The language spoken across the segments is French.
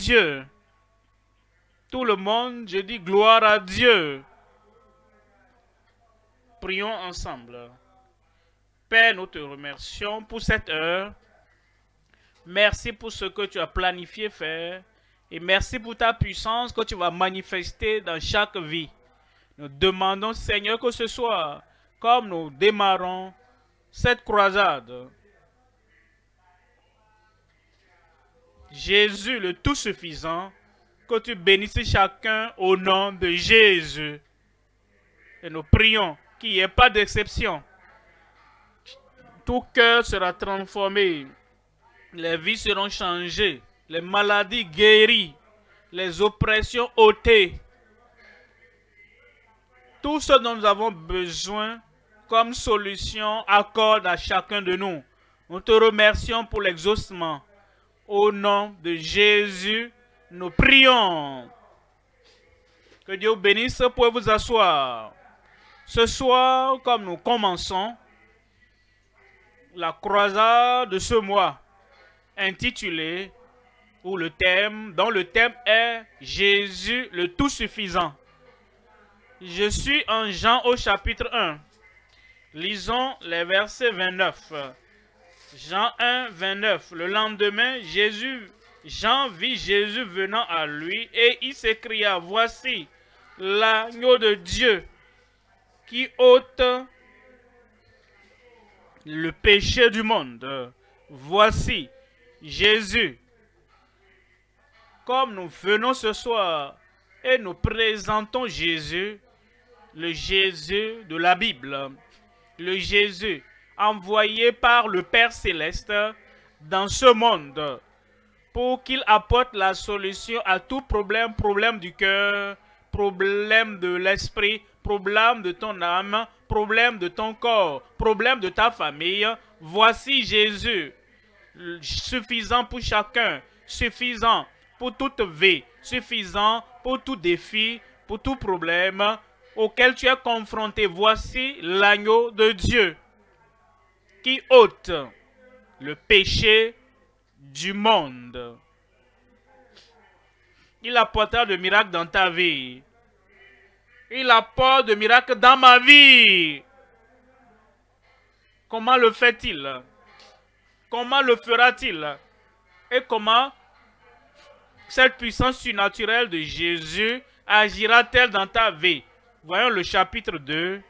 Dieu. Tout le monde, je dis gloire à Dieu. Prions ensemble. Père, nous te remercions pour cette heure. Merci pour ce que tu as planifié faire. Et merci pour ta puissance que tu vas manifester dans chaque vie. Nous demandons, Seigneur, que ce soit comme nous démarrons cette croisade. Jésus, le tout-suffisant, que tu bénisses chacun au nom de Jésus. Et nous prions qu'il n'y ait pas d'exception. Tout cœur sera transformé. Les vies seront changées. Les maladies guéries. Les oppressions ôtées. Tout ce dont nous avons besoin comme solution accorde à chacun de nous. Nous te remercions pour l'exaucement. Au nom de Jésus, nous prions. Que Dieu vous bénisse. Vous pouvez vous asseoir. Ce soir, comme nous commençons la croisade de ce mois, intitulée, ou le thème, dont le thème est Jésus le tout-suffisant. Je suis en Jean au chapitre 1. Lisons les versets 29. Jean 1, 29. Le lendemain, Jean vit Jésus venant à lui et il s'écria, voici l'agneau de Dieu qui ôte le péché du monde. Voici Jésus. Comme nous venons ce soir et nous présentons Jésus, le Jésus de la Bible, le Jésus envoyé par le Père Céleste dans ce monde pour qu'il apporte la solution à tout problème, problème du cœur, problème de l'esprit, problème de ton âme, problème de ton corps, problème de ta famille. Voici Jésus, suffisant pour chacun, suffisant pour toute vie, suffisant pour tout défi, pour tout problème auquel tu es confronté. Voici l'agneau de Dieu qui ôte le péché du monde. Il apportera de miracles dans ta vie. Il apporte de miracles dans ma vie. Comment le fait-il? Comment le fera-t-il? Et comment cette puissance surnaturelle de Jésus agira-t-elle dans ta vie? Voyons le chapitre 2.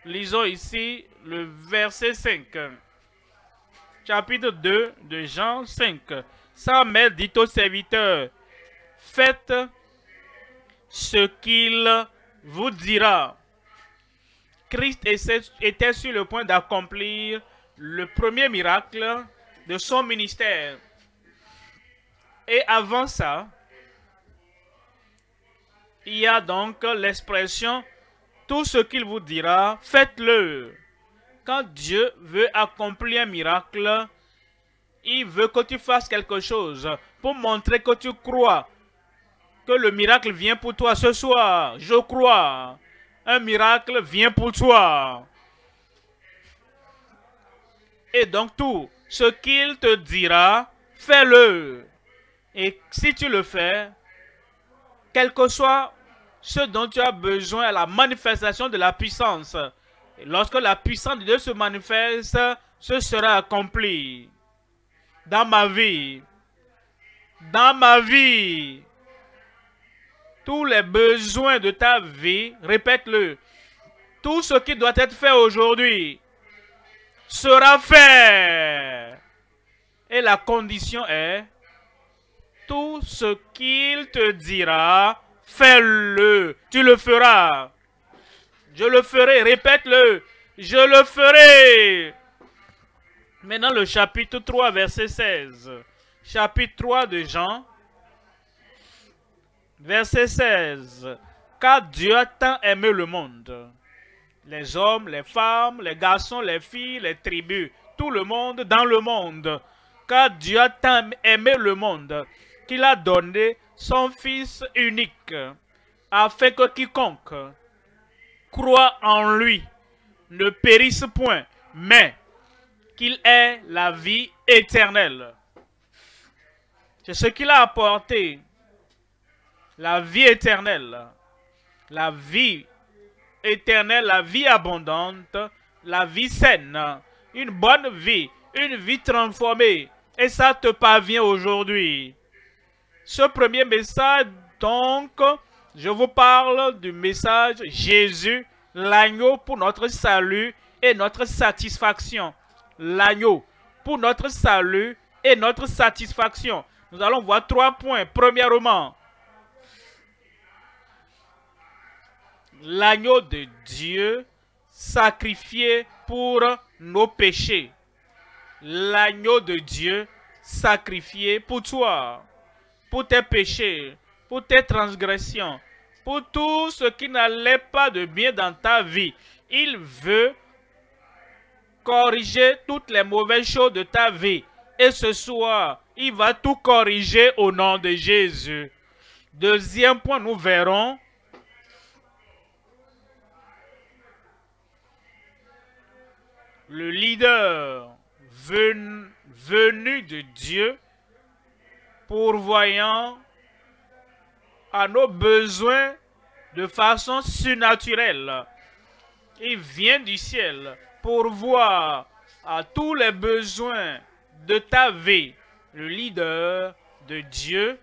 Lisons ici le verset 5. Chapitre 2 de Jean 5. Sa mère dit aux serviteurs, faites ce qu'il vous dira. Christ était sur le point d'accomplir le premier miracle de son ministère. Et avant ça, il y a donc l'expression tout ce qu'il vous dira, faites-le. Quand Dieu veut accomplir un miracle, il veut que tu fasses quelque chose pour montrer que tu crois que le miracle vient pour toi ce soir. Je crois. Un miracle vient pour toi. Et donc tout ce qu'il te dira, fais-le. Et si tu le fais, quel que soit ce dont tu as besoin, la manifestation de la puissance. Et lorsque la puissance de Dieu se manifeste, ce sera accompli. Dans ma vie. Dans ma vie. Tous les besoins de ta vie, répète-le. Tout ce qui doit être fait aujourd'hui sera fait. Et la condition est, tout ce qu'il te dira, fais-le. Tu le feras. Je le ferai. Répète-le. Je le ferai. Maintenant le chapitre 3, verset 16. Chapitre 3 de Jean. Verset 16. Car Dieu a tant aimé le monde. Les hommes, les femmes, les garçons, les filles, les tribus. Tout le monde dans le monde. Car Dieu a tant aimé le monde qu'il a donné son Fils unique, afin que quiconque croit en lui ne périsse point, mais qu'il ait la vie éternelle. C'est ce qu'il a apporté la vie éternelle, la vie éternelle, la vie abondante, la vie saine, une bonne vie, une vie transformée. Et ça te parvient aujourd'hui. Ce premier message, donc, je vous parle du message Jésus, l'agneau pour notre salut et notre satisfaction. L'agneau pour notre salut et notre satisfaction. Nous allons voir 3 points. Premièrement, l'agneau de Dieu sacrifié pour nos péchés. L'agneau de Dieu sacrifié pour toi, pour tes péchés, pour tes transgressions, pour tout ce qui n'allait pas de bien dans ta vie. Il veut corriger toutes les mauvaises choses de ta vie. Et ce soir, il va tout corriger au nom de Jésus. Deuxième point, nous verrons le leader venu de Dieu, pourvoyant à nos besoins de façon surnaturelle. Il vient du ciel pour voir à tous les besoins de ta vie. Le leader de Dieu,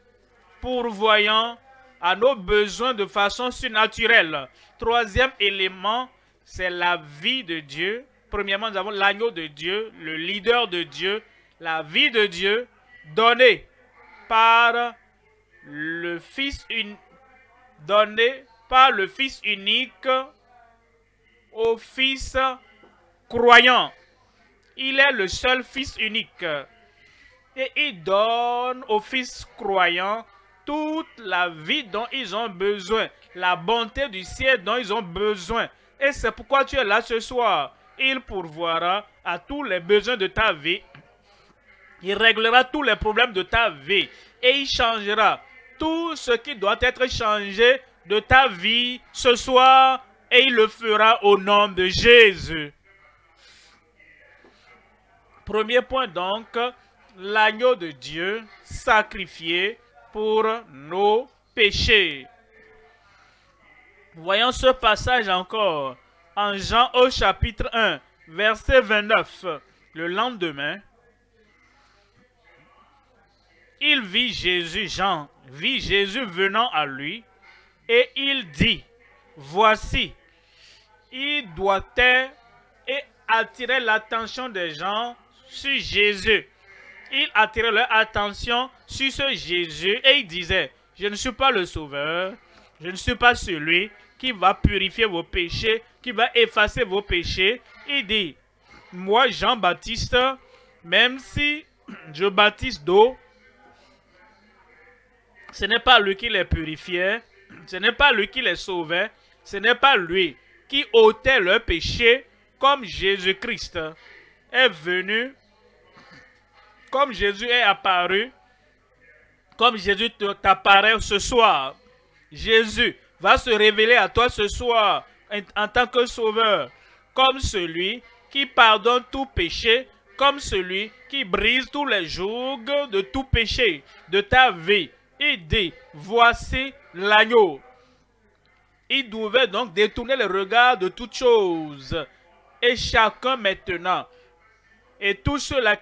pourvoyant à nos besoins de façon surnaturelle. Troisième élément, c'est la vie de Dieu. Premièrement, nous avons l'agneau de Dieu, le leader de Dieu, la vie de Dieu donnée par le Fils unique au Fils croyant. Il est le seul Fils unique. Et il donne au Fils croyant toute la vie dont ils ont besoin, la bonté du ciel dont ils ont besoin. Et c'est pourquoi tu es là ce soir. Il pourvoira à tous les besoins de ta vie. Il réglera tous les problèmes de ta vie. Et il changera tout ce qui doit être changé de ta vie ce soir. Et il le fera au nom de Jésus. Premier point donc, l'agneau de Dieu sacrifié pour nos péchés. Voyons ce passage encore. En Jean au chapitre 1, verset 29, le lendemain, il vit Jésus, Jean vit Jésus venant à lui, et il dit, voici, il doit et attirer l'attention des gens sur Jésus. Il attirait leur attention sur ce Jésus, et il disait, je ne suis pas le sauveur, je ne suis pas celui qui va purifier vos péchés, qui va effacer vos péchés. Il dit, moi Jean-Baptiste, même si je baptise d'eau, ce n'est pas lui qui les purifiait, ce n'est pas lui qui les sauvait, ce n'est pas lui qui ôtait leurs péchés, comme Jésus-Christ est venu, comme Jésus est apparu, comme Jésus t'apparaît ce soir. Jésus va se révéler à toi ce soir en tant que sauveur, comme celui qui pardonne tout péché, comme celui qui brise tous les jougs de tout péché de ta vie. Il dit, voici l'agneau. Il devait donc détourner le regard de toutes choses. Et chacun maintenant, et tous ceux-là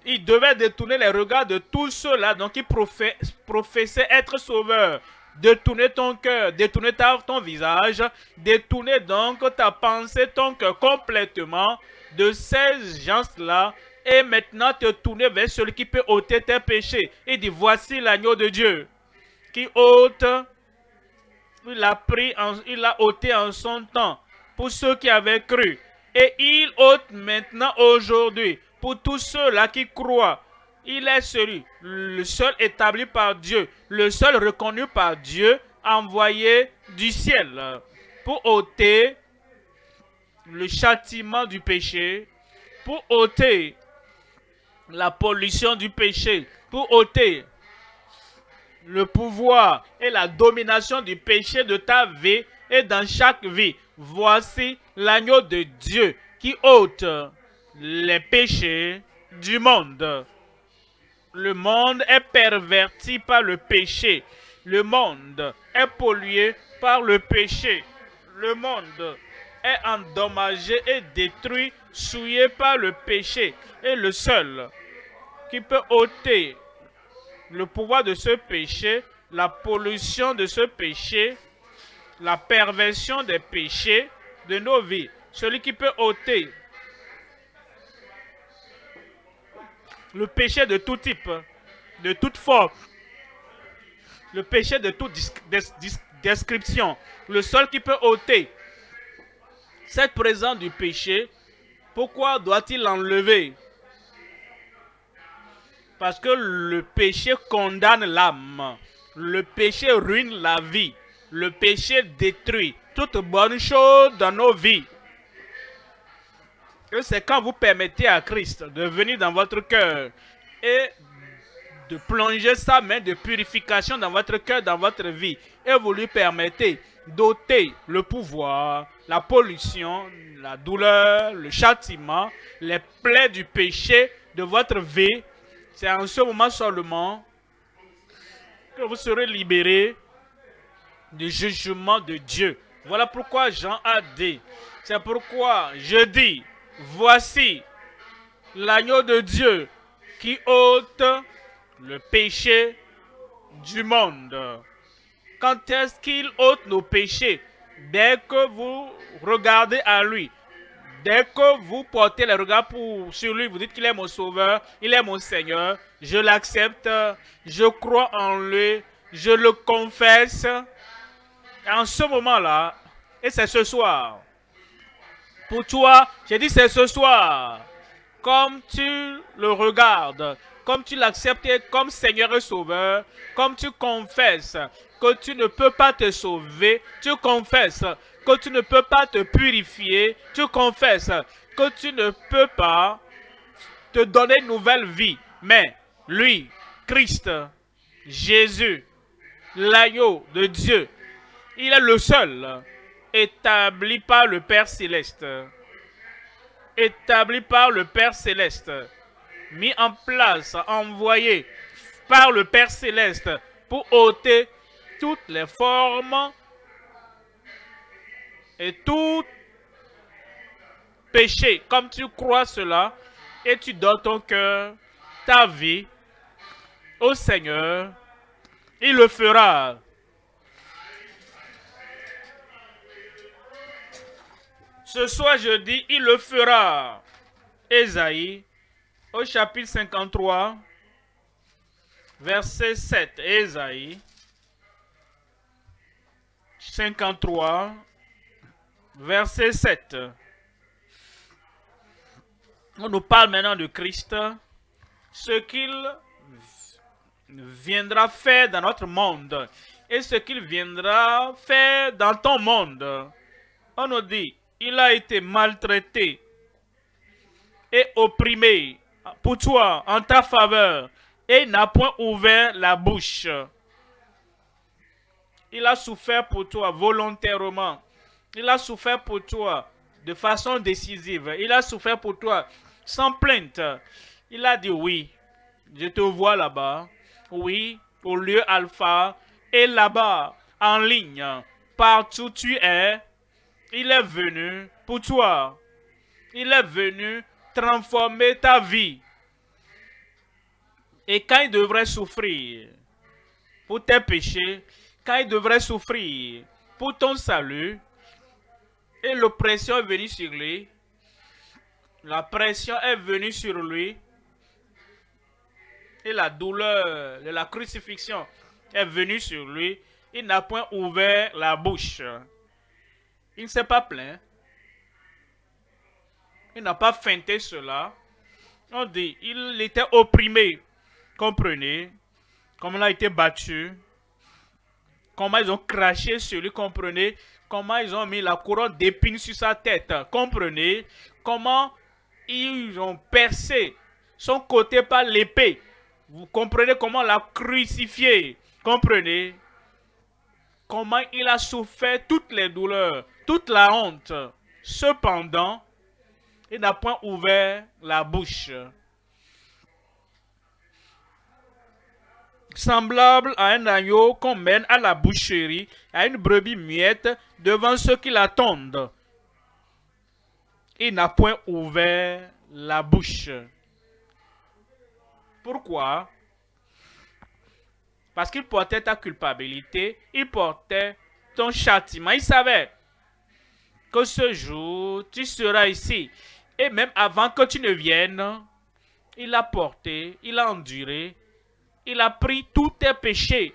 il devait détourner les regards de tous ceux-là donc qui professaient être sauveurs. Détourner ton cœur, détourner ton visage, détourner donc ta pensée, ton cœur complètement de ces gens-là et maintenant te tourner vers celui qui peut ôter tes péchés. Il dit, voici l'agneau de Dieu qui ôte, il l'a ôté en son temps pour ceux qui avaient cru. Et il ôte maintenant aujourd'hui pour tous ceux-là qui croient. Il est celui, le seul établi par Dieu, le seul reconnu par Dieu, envoyé du ciel pour ôter le châtiment du péché, pour ôter la pollution du péché, pour ôter le pouvoir et la domination du péché de ta vie et dans chaque vie. Voici l'agneau de Dieu qui ôte les péchés du monde. Le monde est perverti par le péché. Le monde est pollué par le péché. Le monde est endommagé et détruit, souillé par le péché. Et le seul qui peut ôter le pouvoir de ce péché, la pollution de ce péché, la perversion des péchés de nos vies, celui qui peut ôter le péché de tout type, de toute forme, le péché de toute description, le seul qui peut ôter cette présence du péché, pourquoi doit-il l'enlever? Parce que le péché condamne l'âme, le péché ruine la vie, le péché détruit toute bonne chose dans nos vies. Et c'est quand vous permettez à Christ de venir dans votre cœur et de plonger sa main de purification dans votre cœur, dans votre vie, et vous lui permettez d'ôter le pouvoir, la pollution, la douleur, le châtiment, les plaies du péché de votre vie. C'est en ce moment seulement que vous serez libérés du jugement de Dieu. Voilà pourquoi Jean a dit, c'est pourquoi je dis, voici l'agneau de Dieu qui ôte le péché du monde. Quand est-ce qu'il ôte nos péchés? Dès que vous regardez à lui, dès que vous portez le regard sur lui, vous dites qu'il est mon sauveur, il est mon Seigneur, je l'accepte, je crois en lui, je le confesse. En ce moment-là, et c'est ce soir, pour toi, j'ai dit c'est ce soir, comme tu le regardes, comme tu l'acceptes comme Seigneur et Sauveur, comme tu confesses que tu ne peux pas te sauver, tu confesses que tu ne peux pas te purifier, tu confesses que tu ne peux pas te donner une nouvelle vie. Mais lui, Christ, Jésus, l'agneau de Dieu, il est le seul établi par le Père Céleste. Établi par le Père Céleste. Mis en place, envoyé par le Père Céleste pour ôter toutes les formes et tout péché. Comme tu crois cela et tu donnes ton cœur, ta vie au Seigneur, il le fera. Ce soir, je dis, il le fera. Ésaïe, au chapitre 53, verset 7. Ésaïe, 53, verset 7. On nous parle maintenant de Christ, ce qu'il viendra faire dans notre monde et ce qu'il viendra faire dans ton monde. On nous dit, il a été maltraité et opprimé pour toi, en ta faveur, et il n'a point ouvert la bouche. Il a souffert pour toi volontairement. Il a souffert pour toi de façon décisive. Il a souffert pour toi sans plainte. Il a dit oui, je te vois là-bas. Oui, au lieu alpha, et là-bas, en ligne, partout tu es. Il est venu pour toi. Il est venu transformer ta vie. Et quand il devrait souffrir pour tes péchés, quand il devrait souffrir pour ton salut, et l'oppression est venue sur lui, la pression est venue sur lui, et la douleur de la crucifixion est venue sur lui, il n'a point ouvert la bouche. Il ne s'est pas plaint. Il n'a pas feinté cela. On dit, il était opprimé. Comprenez? Comment il a été battu. Comment ils ont craché sur lui. Comprenez? Comment ils ont mis la couronne d'épines sur sa tête. Comprenez? Comment ils ont percé son côté par l'épée. Vous comprenez comment l'a crucifié. Comprenez? Comment il a souffert toutes les douleurs, toute la honte. Cependant, il n'a point ouvert la bouche. semblable à un agneau qu'on mène à la boucherie, à une brebis muette devant ceux qui l'attendent. Il n'a point ouvert la bouche. Pourquoi? Parce qu'il portait ta culpabilité, il portait ton châtiment. Il savait que ce jour, tu seras ici. Et même avant que tu ne viennes, il a porté, il a enduré, il a pris tous tes péchés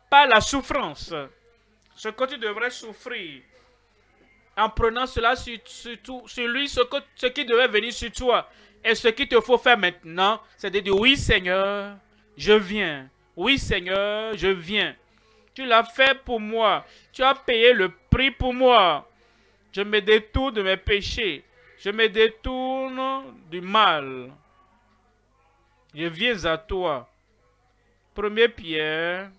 par la souffrance. Ce que tu devrais souffrir en prenant cela sur lui, ce qui devait venir sur toi. Et ce qu'il te faut faire maintenant, c'est de dire oui Seigneur, je viens. Oui Seigneur, je viens. Tu l'as fait pour moi. Tu as payé le prix pour moi. Je me détourne de mes péchés. Je me détourne du mal. Je viens à toi. 1 Pierre.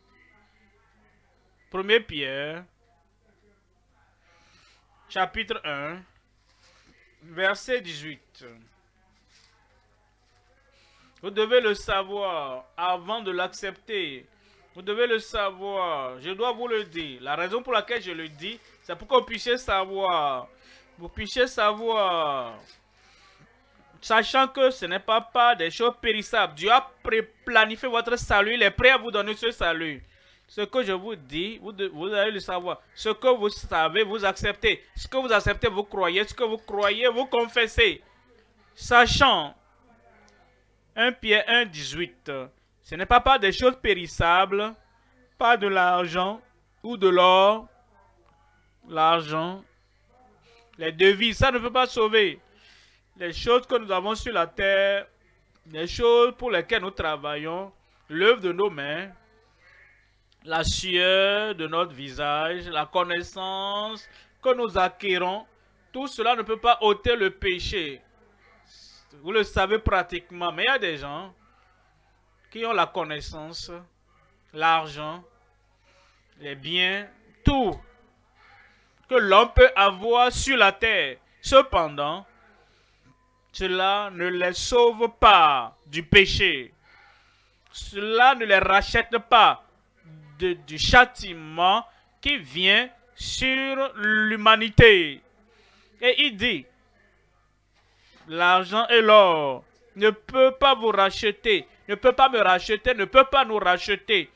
Chapitre 1. Verset 18. Vous devez le savoir avant de l'accepter. Vous devez le savoir. Je dois vous le dire. La raison pour laquelle je le dis, c'est pour que vous puissiez savoir. Vous puissiez savoir. Sachant que ce n'est pas des choses périssables. Dieu a planifié votre salut. Il est prêt à vous donner ce salut. Ce que je vous dis, vous allez le savoir. Ce que vous savez, vous acceptez. Ce que vous acceptez, vous croyez. Ce que vous croyez, vous confessez. Sachant 1 Pierre 1, 18. Ce n'est pas des choses périssables, pas de l'argent ou de l'or. L'argent, les devises, ça ne peut pas sauver. Les choses que nous avons sur la terre, les choses pour lesquelles nous travaillons, l'œuvre de nos mains, la sueur de notre visage, la connaissance que nous acquérons, tout cela ne peut pas ôter le péché. Vous le savez pratiquement, mais il y a des gens qui ont la connaissance, l'argent, les biens, tout que l'homme peut avoir sur la terre. Cependant, cela ne les sauve pas du péché. Cela ne les rachète pas du châtiment qui vient sur l'humanité. Et il dit, l'argent et l'or ne peut pas vous racheter, ne peut pas me racheter, ne peut pas nous racheter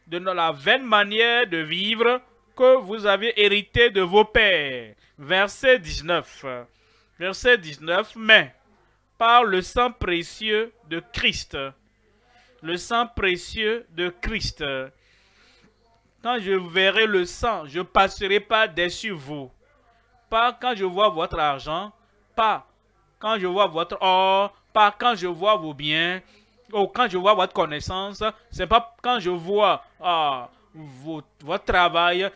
de la vaine manière de vivre que vous avez hérité de vos pères. Verset 19. Verset 19. Mais par le sang précieux de Christ. Le sang précieux de Christ. Quand je verrai le sang, je ne passerai pas dessus vous. Pas quand je vois votre argent, pas quand je vois votre or, pas quand je vois vos biens, ou quand je vois votre connaissance. C'est pas quand je vois votre travail.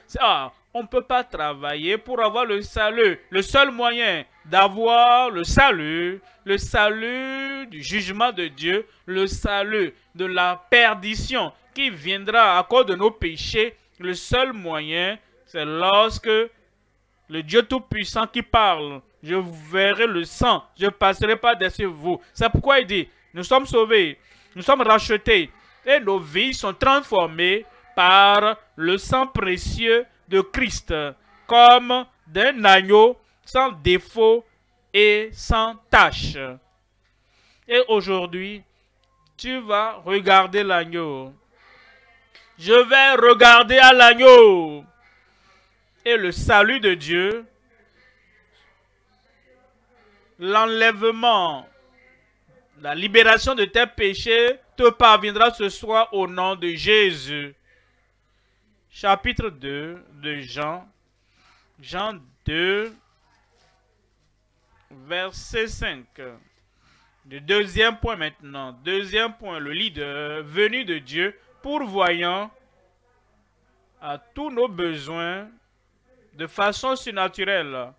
On ne peut pas travailler pour avoir le salut. Le seul moyen d'avoir le salut du jugement de Dieu, le salut de la perdition qui viendra à cause de nos péchés, le seul moyen, c'est lorsque le Dieu Tout-Puissant qui parle, je verrai le sang, je ne passerai pas dessus vous. C'est pourquoi il dit, nous sommes sauvés, nous sommes rachetés, et nos vies sont transformées par le sang précieux de Christ, comme d'un agneau sans défaut et sans tache. Et aujourd'hui, tu vas regarder l'agneau. Je vais regarder à l'agneau. Et le salut de Dieu, l'enlèvement, la libération de tes péchés te parviendra ce soir au nom de Jésus. Chapitre 2 de Jean. Jean 2, verset 5. Le deuxième point maintenant. Deuxième point, le leader venu de Dieu, pourvoyant à tous nos besoins de façon surnaturelle.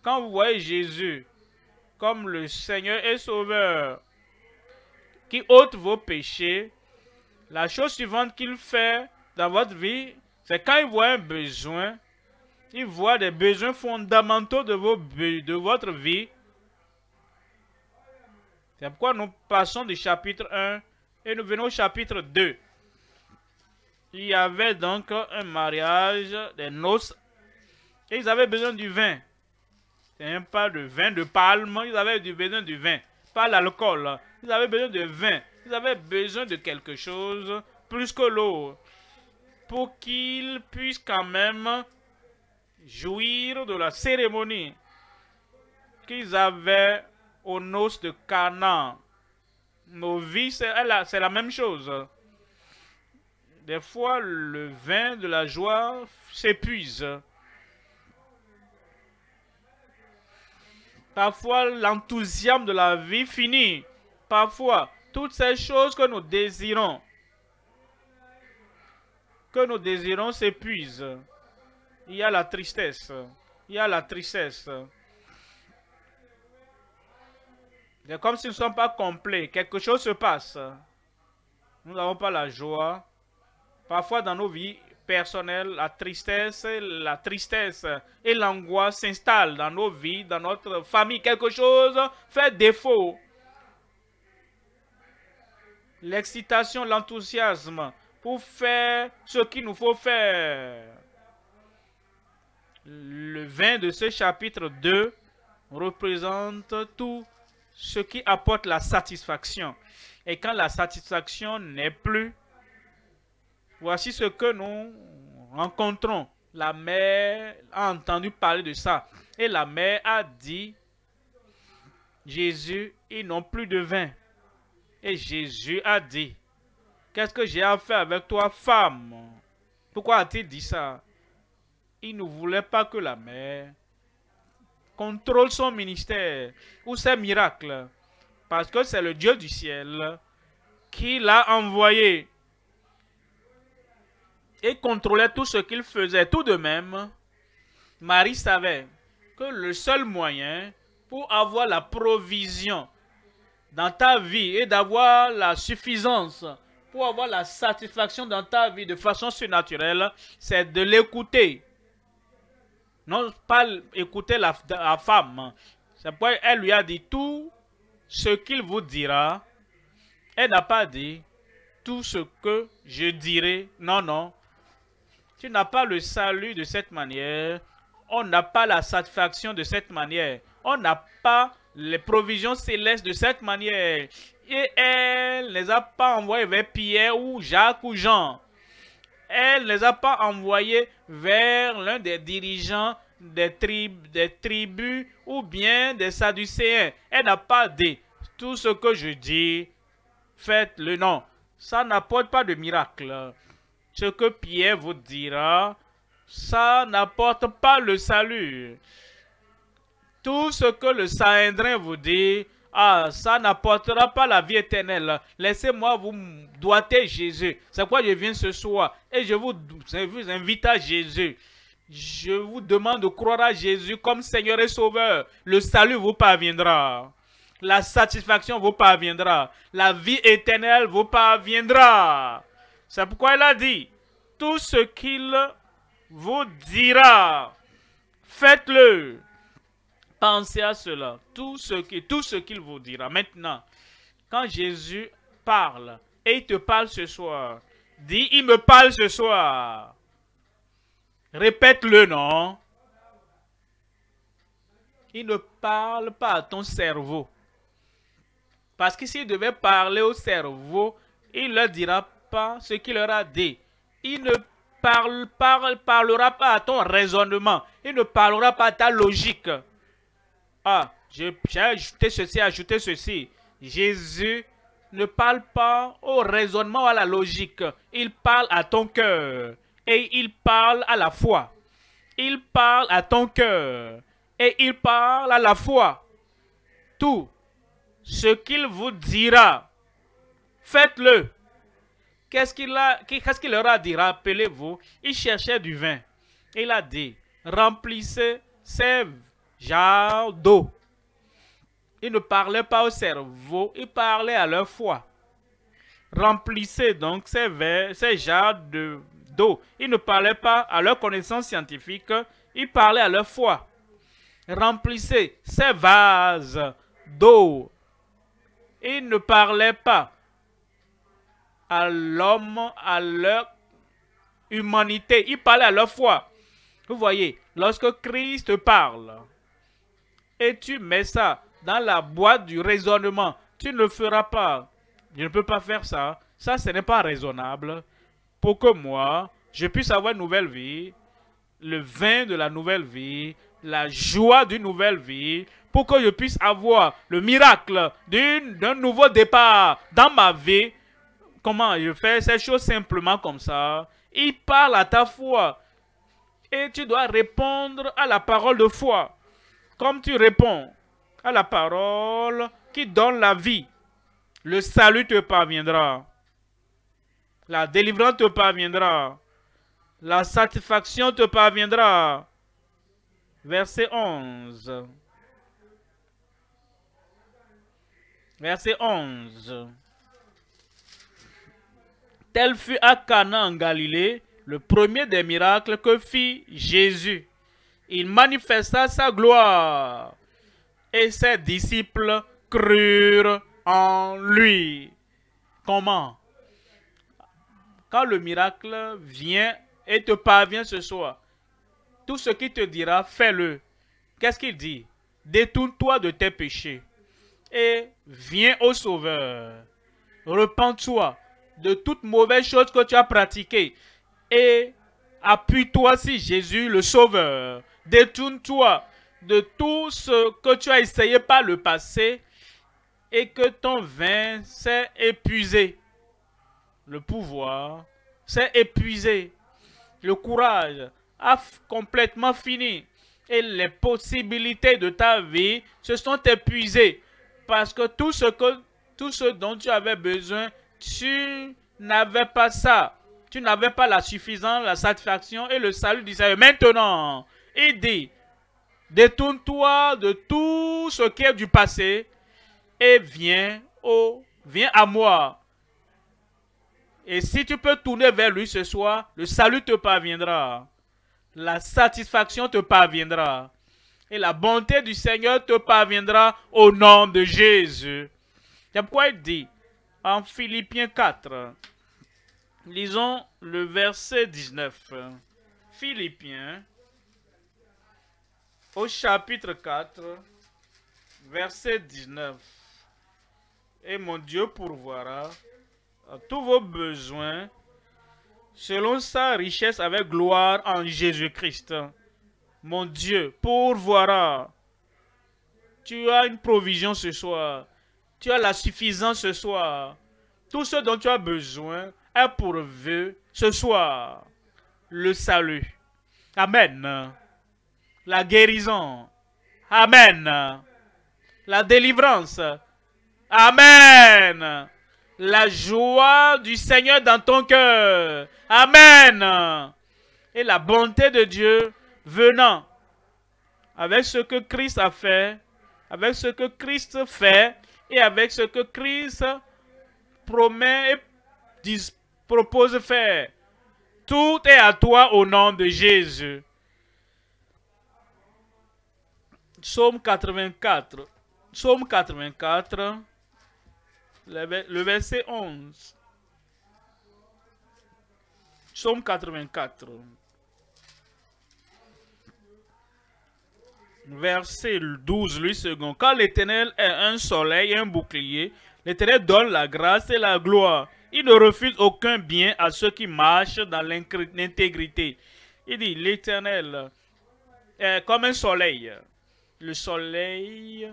Quand vous voyez Jésus comme le Seigneur et Sauveur qui ôte vos péchés, la chose suivante qu'il fait dans votre vie, c'est quand il voit un besoin, il voit des besoins fondamentaux de votre vie. C'est pourquoi nous passons du chapitre 1 et nous venons au chapitre 2. Il y avait donc un mariage, des noces, et ils avaient besoin du vin. C'est pas de vin de palme, ils avaient besoin du vin, pas l'alcool. Ils avaient besoin de vin, ils avaient besoin de quelque chose plus que l'eau, pour qu'ils puissent quand même jouir de la cérémonie qu'ils avaient aux noces de Cana. Nos vies, c'est la même chose. Des fois, le vin de la joie s'épuise. Parfois, l'enthousiasme de la vie finit. Parfois, toutes ces choses que nous désirons s'épuisent. Il y a la tristesse. Il y a la tristesse. C'est comme si nous ne sommes pas complets. Quelque chose se passe. Nous n'avons pas la joie. Parfois, dans nos vies personnelles, la tristesse et l'angoisse s'installent dans nos vies, dans notre famille. Quelque chose fait défaut. L'excitation, l'enthousiasme pour faire ce qu'il nous faut faire. Le vin de ce chapitre 2 représente tout ce qui apporte la satisfaction. Et quand la satisfaction n'est plus, voici ce que nous rencontrons. La mère a entendu parler de ça. Et la mère a dit, Jésus, ils n'ont plus de vin. Et Jésus a dit, qu'est-ce que j'ai à faire avec toi, femme? Pourquoi a-t-il dit ça? Il ne voulait pas que la mère contrôle son ministère ou ses miracles. Parce que c'est le Dieu du ciel qui l'a envoyé. Et contrôlait tout ce qu'il faisait. Tout de même, Marie savait que le seul moyen pour avoir la provision dans ta vie et d'avoir la suffisance, pour avoir la satisfaction dans ta vie de façon surnaturelle, c'est de l'écouter. Non pas écouter la femme. C'est pourquoi elle lui a dit tout ce qu'il vous dira. Elle n'a pas dit tout ce que je dirai. Non, non. Tu n'as pas le salut de cette manière. On n'a pas la satisfaction de cette manière. On n'a pas les provisions célestes de cette manière. Et elle ne les a pas envoyés vers Pierre ou Jacques ou Jean. Elle ne les a pas envoyés vers l'un des dirigeants des tribus ou bien des Sadducéens. Elle n'a pas dit tout ce que je dis, faites-le. Non, ça n'apporte pas de miracle. Ce que Pierre vous dira, ça n'apporte pas le salut. Tout ce que le Sanhédrin vous dit, ça n'apportera pas la vie éternelle. Laissez-moi vous doiter Jésus. C'est pourquoi je viens ce soir et je vous invite à Jésus. Je vous demande de croire à Jésus comme Seigneur et Sauveur. Le salut vous parviendra. La satisfaction vous parviendra. La vie éternelle vous parviendra. C'est pourquoi il a dit, tout ce qu'il vous dira, faites-le. Pensez à cela. Tout ce qu'il vous dira. Maintenant, quand Jésus parle, et il te parle ce soir, dis, il me parle ce soir. Répète-le, non? Il ne parle pas à ton cerveau. Parce que s'il devait parler au cerveau, il ne leur dira pas ce qu'il leur a dit. Il ne parlera pas à ton raisonnement. Il ne parlera pas à ta logique. J'ai ajouté ceci. Jésus ne parle pas au raisonnement ou à la logique. Il parle à ton cœur. Et il parle à la foi. Il parle à ton cœur. Et il parle à la foi. Tout ce qu'il vous dira, faites-le. Qu'est-ce qu'il leur a dit? Rappelez-vous, il cherchait du vin. Il a dit, remplissez ces jarres d'eau. Il ne parlait pas au cerveau, il parlait à leur foi. Remplissez donc ces jarres d'eau. Il ne parlait pas à leur connaissance scientifique, il parlait à leur foi. Remplissez ces vases d'eau. Il ne parlait pas à l'homme, à leur humanité. Ils parlaient à leur foi. Vous voyez, lorsque Christ parle et tu mets ça dans la boîte du raisonnement, tu ne le feras pas. Je ne peux pas faire ça. Ça, ce n'est pas raisonnable. Pour que moi, je puisse avoir une nouvelle vie, le vin de la nouvelle vie, la joie d'une nouvelle vie, pour que je puisse avoir le miracle d'un nouveau départ dans ma vie. Comment je fais ces choses simplement comme ça? Il parle à ta foi. Et tu dois répondre à la parole de foi. Comme tu réponds à la parole qui donne la vie, le salut te parviendra. La délivrance te parviendra. La satisfaction te parviendra. Verset 11. Verset 11. Tel fut à Cana en Galilée le premier des miracles que fit Jésus. Il manifesta sa gloire et ses disciples crurent en lui. Comment? Quand le miracle vient et te parvient ce soir, tout ce qu'il te dira, fais-le. Qu'est-ce qu'il dit? Détourne-toi de tes péchés et viens au Sauveur. Repens-toi de toute mauvaise chose que tu as pratiquée et appuie-toi sur Jésus le Sauveur. Détourne-toi de tout ce que tu as essayé par le passé et que ton vin s'est épuisé. Le pouvoir s'est épuisé. Le courage a complètement fini. Et les possibilités de ta vie se sont épuisées. Parce que tout ce dont tu avais besoin, tu n'avais pas ça. Tu n'avais pas la suffisance, la satisfaction et le salut du Seigneur. Maintenant, il dit, détourne-toi de tout ce qui est du passé et viens à moi. Et si tu peux tourner vers lui ce soir, le salut te parviendra. La satisfaction te parviendra. Et la bonté du Seigneur te parviendra au nom de Jésus. C'est pourquoi il dit en Philippiens 4, lisons le verset 19. Philippiens, au chapitre 4, verset 19. Et mon Dieu pourvoira à tous vos besoins selon sa richesse avec gloire en Jésus-Christ. Mon Dieu pourvoira. Tu as une provision ce soir. Tu as la suffisance ce soir. Tout ce dont tu as besoin est pourvu ce soir. Le salut. Amen. La guérison. Amen. La délivrance. Amen. La joie du Seigneur dans ton cœur. Amen. Et la bonté de Dieu venant avec ce que Christ a fait, avec ce que Christ fait et avec ce que Christ promet et propose faire. Tout est à toi au nom de Jésus. Psaume 84. Psaume 84, le verset 11. Psaume 84. Verset 12, lui second. Quand l'Éternel est un soleil et un bouclier, l'Éternel donne la grâce et la gloire. Il ne refuse aucun bien à ceux qui marchent dans l'intégrité. Il dit, l'Éternel est comme un soleil. Le soleil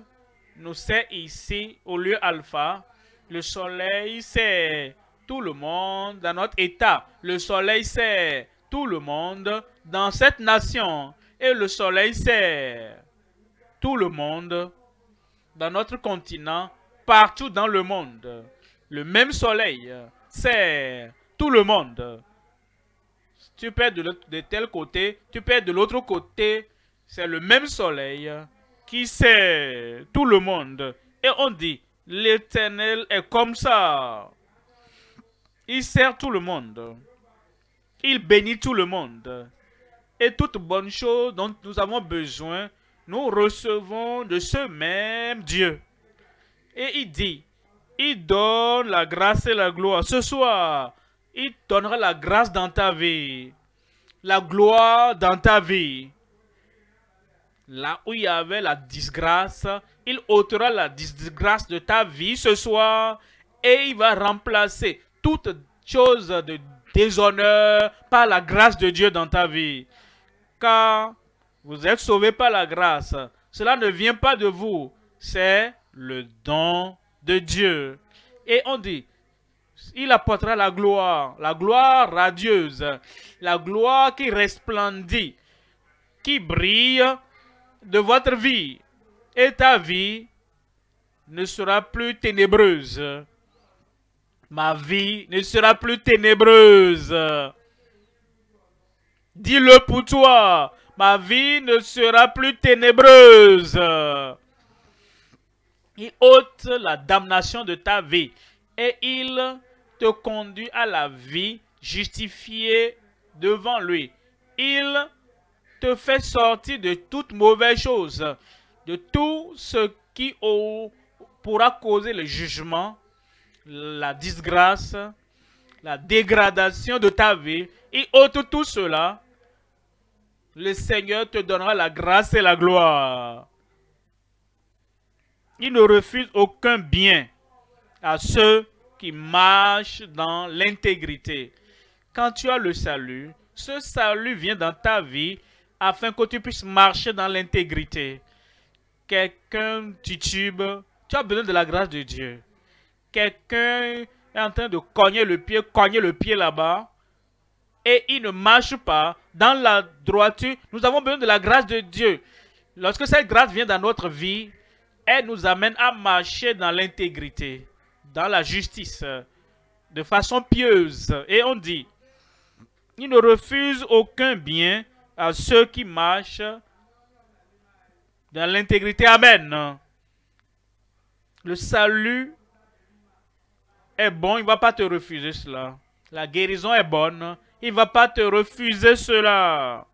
nous sait ici au lieu alpha. Le soleil c'est tout le monde dans notre état. Le soleil c'est tout le monde dans cette nation. Et le soleil c'est tout le monde dans notre continent, partout dans le monde. Le même soleil c'est tout le monde. Tu peux être de tel côté, tu peux être de l'autre côté. C'est le même soleil qui sert tout le monde. Et on dit, l'Éternel est comme ça. Il sert tout le monde. Il bénit tout le monde. Et toute bonne chose dont nous avons besoin, nous recevons de ce même Dieu. Et il dit, il donne la grâce et la gloire. Ce soir, Il donnera la grâce dans ta vie, la gloire dans ta vie. Là où il y avait la disgrâce, il ôtera la disgrâce de ta vie ce soir et il va remplacer toute chose de déshonneur par la grâce de Dieu dans ta vie. Car vous êtes sauvés par la grâce. Cela ne vient pas de vous, c'est le don de Dieu. Et on dit, il apportera la gloire radieuse, la gloire qui resplendit, qui brille de votre vie. Et ta vie ne sera plus ténébreuse. Ma vie ne sera plus ténébreuse. Dis-le pour toi, ma vie ne sera plus ténébreuse. Il ôte la damnation de ta vie et il te conduit à la vie justifiée devant lui. Il te fait sortir de toute mauvaise chose, de tout ce qui pourra causer le jugement, la disgrâce, la dégradation de ta vie. Il ôte tout cela. Le Seigneur te donnera la grâce et la gloire. Il ne refuse aucun bien à ceux qui marchent dans l'intégrité. Quand tu as le salut, ce salut vient dans ta vie afin que tu puisses marcher dans l'intégrité. Quelqu'un titube, tu as besoin de la grâce de Dieu. Quelqu'un est en train de cogner le pied là-bas, et il ne marche pas dans la droiture. Nous avons besoin de la grâce de Dieu. Lorsque cette grâce vient dans notre vie, elle nous amène à marcher dans l'intégrité, dans la justice, de façon pieuse. Et on dit, il ne refuse aucun bien à ceux qui marchent dans l'intégrité. Amen. Le salut est bon, il ne va pas te refuser cela. La guérison est bonne, il ne va pas te refuser cela.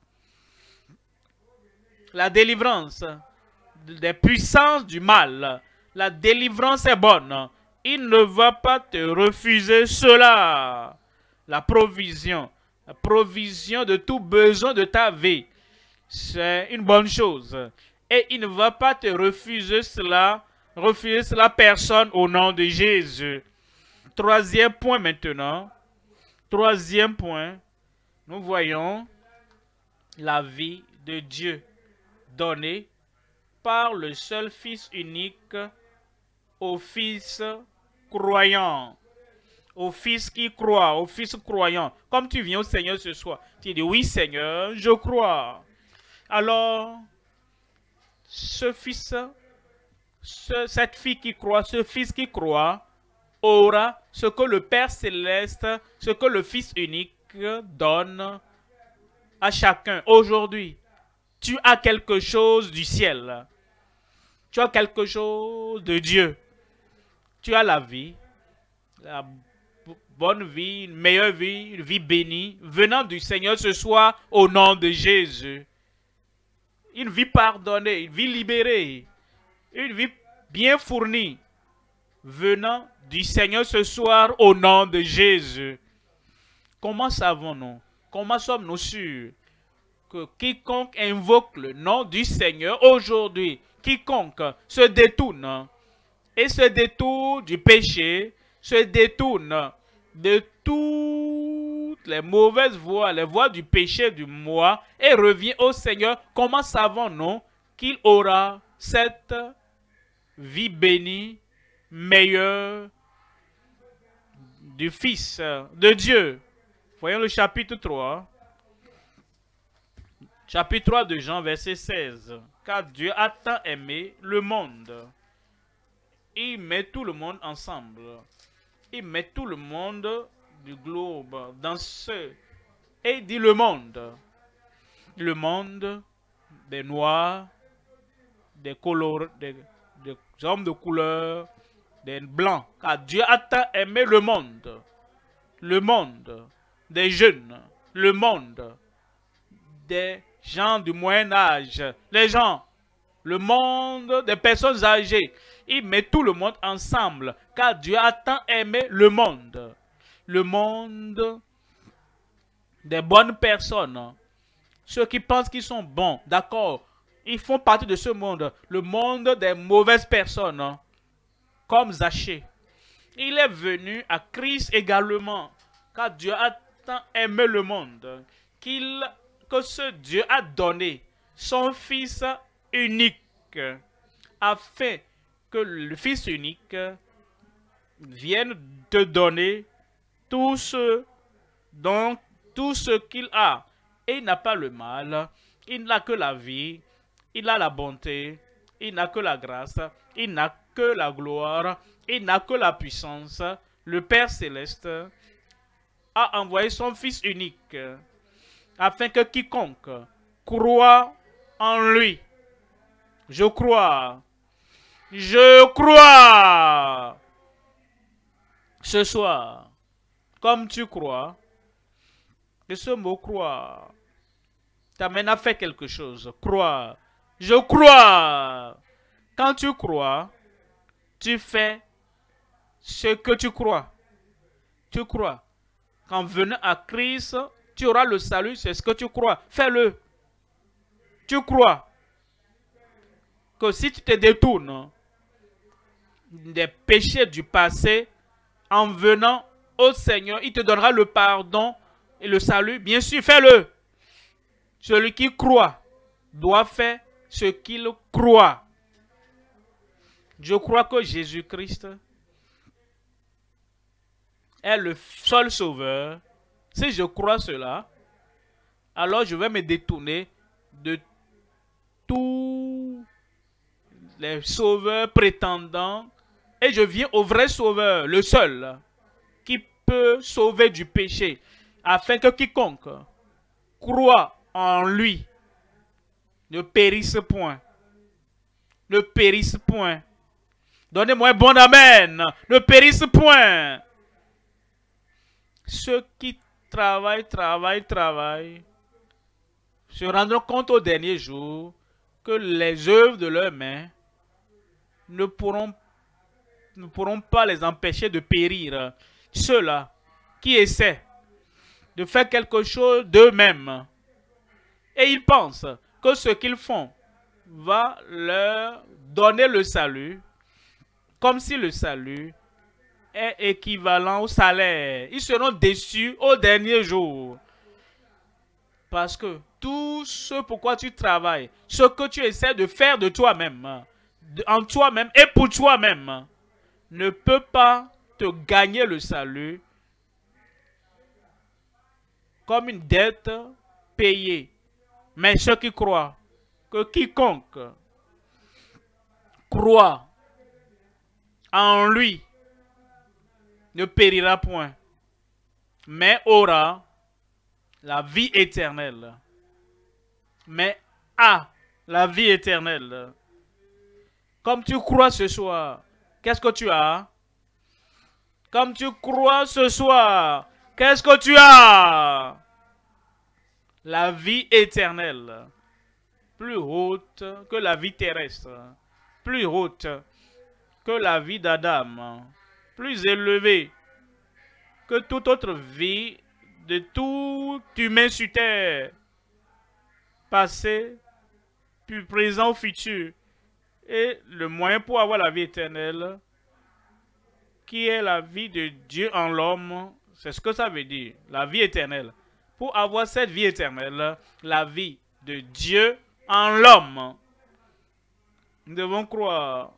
La délivrance des puissances du mal, la délivrance est bonne. Il ne va pas te refuser cela. La provision de tout besoin de ta vie, c'est une bonne chose. Et il ne va pas te refuser cela personne au nom de Jésus. Troisième point maintenant. Troisième point, nous voyons la vie de Dieu donnée par le seul Fils unique au Fils croyant. Au Fils qui croit, au Fils croyant. Comme tu viens au Seigneur ce soir, tu dis oui Seigneur, je crois. Alors, ce Fils, cette fille qui croit, ce Fils qui croit, aura ce que le Père Céleste, ce que le Fils unique donne à chacun. Aujourd'hui, tu as quelque chose du ciel. Tu as quelque chose de Dieu. Tu as la vie, la bonne vie, une meilleure vie, une vie bénie, venant du Seigneur ce soir au nom de Jésus. Une vie pardonnée, une vie libérée, une vie bien fournie, venant du Seigneur ce soir au nom de Jésus. Comment savons-nous? Comment sommes-nous sûrs que quiconque invoque le nom du Seigneur aujourd'hui, quiconque se détourne et se détourne du péché, se détourne de toutes les mauvaises voies, les voies du péché du moi, et revient au Seigneur, comment savons-nous qu'il aura cette vie bénie, meilleure du Fils de Dieu? Voyons le chapitre 3. Chapitre 3 de Jean, verset 16. Car Dieu a tant aimé le monde. Il met tout le monde ensemble. Il met tout le monde du globe dans ce. Et il dit le monde. Le monde des noirs, des hommes de couleur, des blancs. Car Dieu a tant aimé le monde. Le monde des jeunes. Le monde des gens du Moyen-Âge. Les gens. Le monde des personnes âgées. Il met tout le monde ensemble. Car Dieu a tant aimé le monde. le monde des bonnes personnes, ceux qui pensent qu'ils sont bons, d'accord, ils font partie de ce monde, le monde des mauvaises personnes, comme Zachée. Il est venu à Christ également, car Dieu a tant aimé le monde, que ce Dieu a donné son Fils unique, afin que le Fils unique vienne te donner tout ce qu'il a. Et il n'a pas le mal, il n'a que la vie, il a la bonté, il n'a que la grâce, il n'a que la gloire, il n'a que la puissance. Le Père Céleste a envoyé son Fils unique afin que quiconque croit en lui. Je crois. Ce soir, comme tu crois, que ce mot croire t'amène à faire quelque chose. Croire. Je crois. Quand tu crois, tu fais ce que tu crois. Tu crois. Qu'en venant à Christ, tu auras le salut, c'est ce que tu crois. Fais-le. Tu crois que si tu te détournes des péchés du passé, en venant au Seigneur, il te donnera le pardon et le salut. Bien sûr, fais-le. Celui qui croit doit faire ce qu'il croit. Je crois que Jésus-Christ est le seul sauveur. Si je crois cela, alors je vais me détourner de tous les sauveurs prétendants et je viens au vrai sauveur, le seul qui peut sauver du péché, afin que quiconque croit en lui ne périsse point. Ne périsse point. Donnez-moi un bon amen. Ne périsse point. Ceux qui travaillent, se rendront compte au dernier jour que les œuvres de leurs mains ne pourront pas les empêcher de périr. Ceux-là qui essaient de faire quelque chose d'eux-mêmes et ils pensent que ce qu'ils font va leur donner le salut, comme si le salut est équivalent au salaire. Ils seront déçus au dernier jour. Parce que tout ce pourquoi tu travailles, ce que tu essaies de faire de toi-même, en toi-même et pour toi-même, ne peut pas te gagner le salut comme une dette payée. Mais ceux qui croient que quiconque croit en lui ne périra point, mais aura la vie éternelle. Mais a la vie éternelle. Comme tu crois ce soir, qu'est-ce que tu as? Comme tu crois ce soir, qu'est-ce que tu as? La vie éternelle. Plus haute que la vie terrestre. Plus haute que la vie d'Adam. Plus élevée que toute autre vie de tout humain sur terre, passé, puis présent ou futur. Et le moyen pour avoir la vie éternelle, qui est la vie de Dieu en l'homme, c'est ce que ça veut dire, la vie éternelle. Pour avoir cette vie éternelle, la vie de Dieu en l'homme, nous devons croire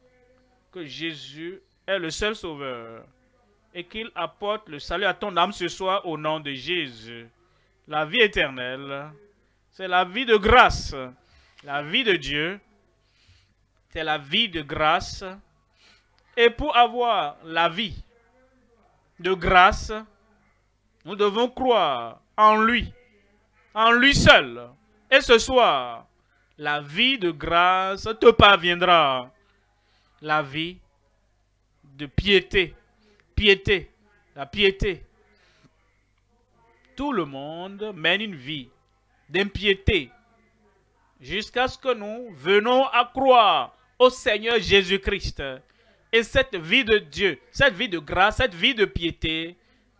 que Jésus est le seul sauveur et qu'il apporte le salut à ton âme ce soir au nom de Jésus. La vie éternelle, c'est la vie de grâce. La vie de Dieu, c'est la vie de grâce. Et pour avoir la vie de grâce, nous devons croire en lui seul. Et ce soir, la vie de grâce te parviendra. La vie de piété. La piété. Tout le monde mène une vie d'impiété jusqu'à ce que nous venons à croire au Seigneur Jésus-Christ. Et cette vie de Dieu, cette vie de grâce, cette vie de piété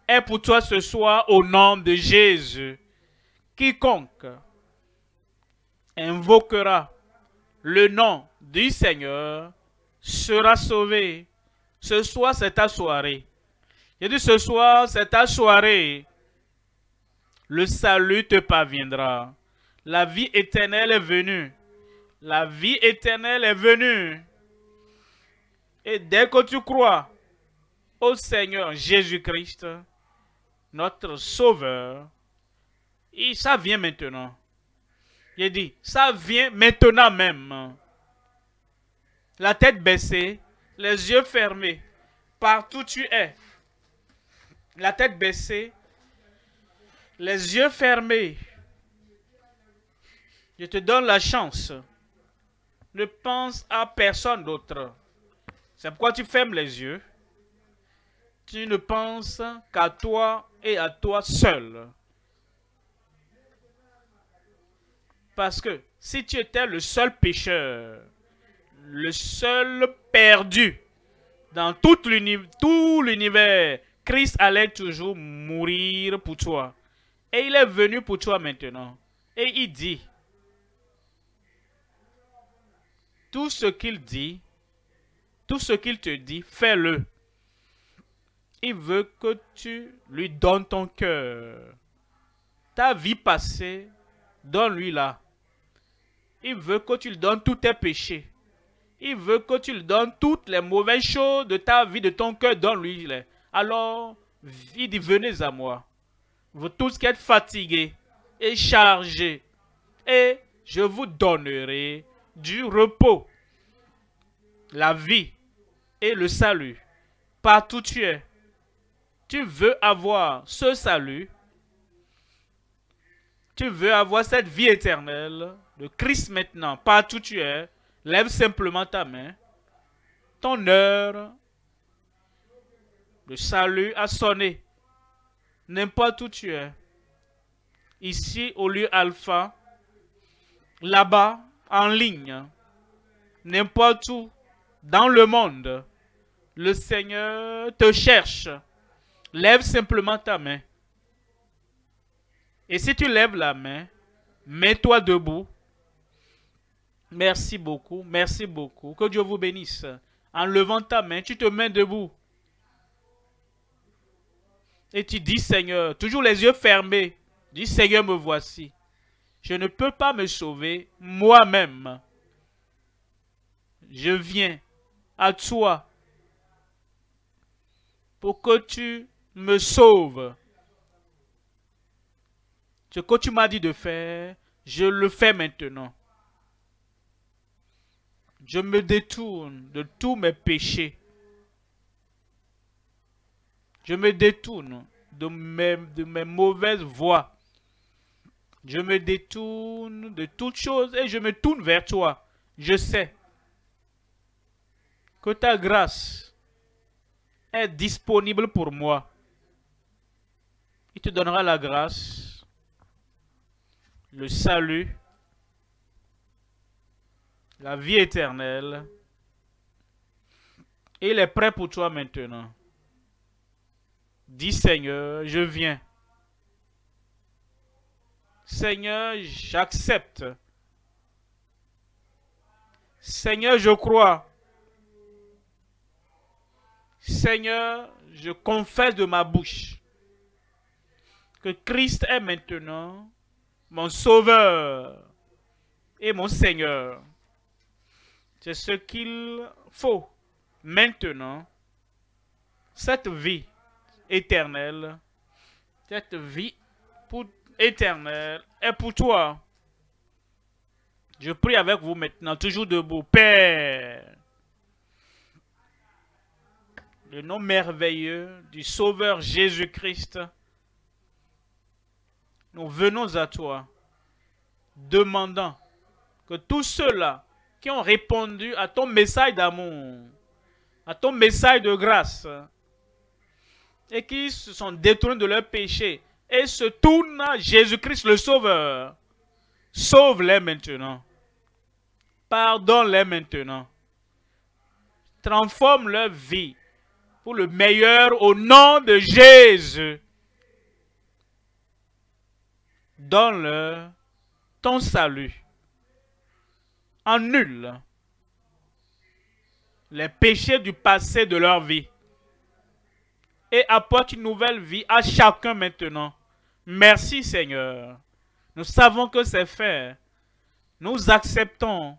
est pour toi ce soir au nom de Jésus. Quiconque invoquera le nom du Seigneur sera sauvé. Ce soir, c'est ta soirée. J'ai dit ce soir, c'est ta soirée. Le salut te parviendra. La vie éternelle est venue. La vie éternelle est venue. Et dès que tu crois au Seigneur Jésus-Christ, notre Sauveur, et ça vient maintenant. J'ai dit, ça vient maintenant même. La tête baissée, les yeux fermés, partout où tu es. La tête baissée, les yeux fermés. Je te donne la chance. Ne pense à personne d'autre. C'est pourquoi tu fermes les yeux. Tu ne penses qu'à toi et à toi seul. Parce que si tu étais le seul pécheur, le seul perdu dans tout l'univers, Christ allait toujours mourir pour toi. Et il est venu pour toi maintenant. Et il dit, tout ce qu'il dit, tout ce qu'il te dit, fais-le. Il veut que tu lui donnes ton cœur. Ta vie passée, donne-lui là. Il veut que tu lui donnes tous tes péchés. Il veut que tu lui donnes toutes les mauvaises choses de ta vie, de ton cœur, donne-lui. Alors, il dit, venez à moi. Vous tous qui êtes fatigués et chargés, et je vous donnerai du repos, la vie et le salut. Partout où tu es, tu veux avoir ce salut, tu veux avoir cette vie éternelle de Christ maintenant, partout où tu es, lève simplement ta main. Ton heure de salut a sonné. N'importe où tu es. Ici, au lieu alpha, là-bas, en ligne, n'importe où, dans le monde, le Seigneur te cherche. Lève simplement ta main. Et si tu lèves la main, mets-toi debout. Merci beaucoup, merci beaucoup. Que Dieu vous bénisse. En levant ta main, tu te mets debout. Et tu dis, Seigneur, toujours les yeux fermés, dis, Seigneur, me voici. Je ne peux pas me sauver moi-même. Je viens à toi pour que tu me sauves. Ce que tu m'as dit de faire, je le fais maintenant. Je me détourne de tous mes péchés. Je me détourne de mes mauvaises voies. Je me détourne de toutes choses et je me tourne vers toi. Je sais que ta grâce est disponible pour moi. Il te donnera la grâce, le salut, la vie éternelle. Et il est prêt pour toi maintenant. Dis, Seigneur, je viens. Seigneur, j'accepte. Seigneur, je crois. Seigneur, je confesse de ma bouche que Christ est maintenant mon Sauveur et mon Seigneur. C'est ce qu'il faut maintenant. Cette vie éternelle, cette vie éternelle est pour toi. Je prie avec vous maintenant, toujours debout. Père, le nom merveilleux du Sauveur Jésus-Christ, nous venons à toi, demandant que tous ceux-là qui ont répondu à ton message d'amour, à ton message de grâce, et qui se sont détournés de leurs péchés et se tournent à Jésus-Christ le Sauveur, sauve-les maintenant. Pardonne-les maintenant. Transforme leur vie pour le meilleur au nom de Jésus. Donne-leur ton salut. Annule les péchés du passé de leur vie et apporte une nouvelle vie à chacun maintenant. Merci Seigneur. Nous savons que c'est fait. Nous acceptons,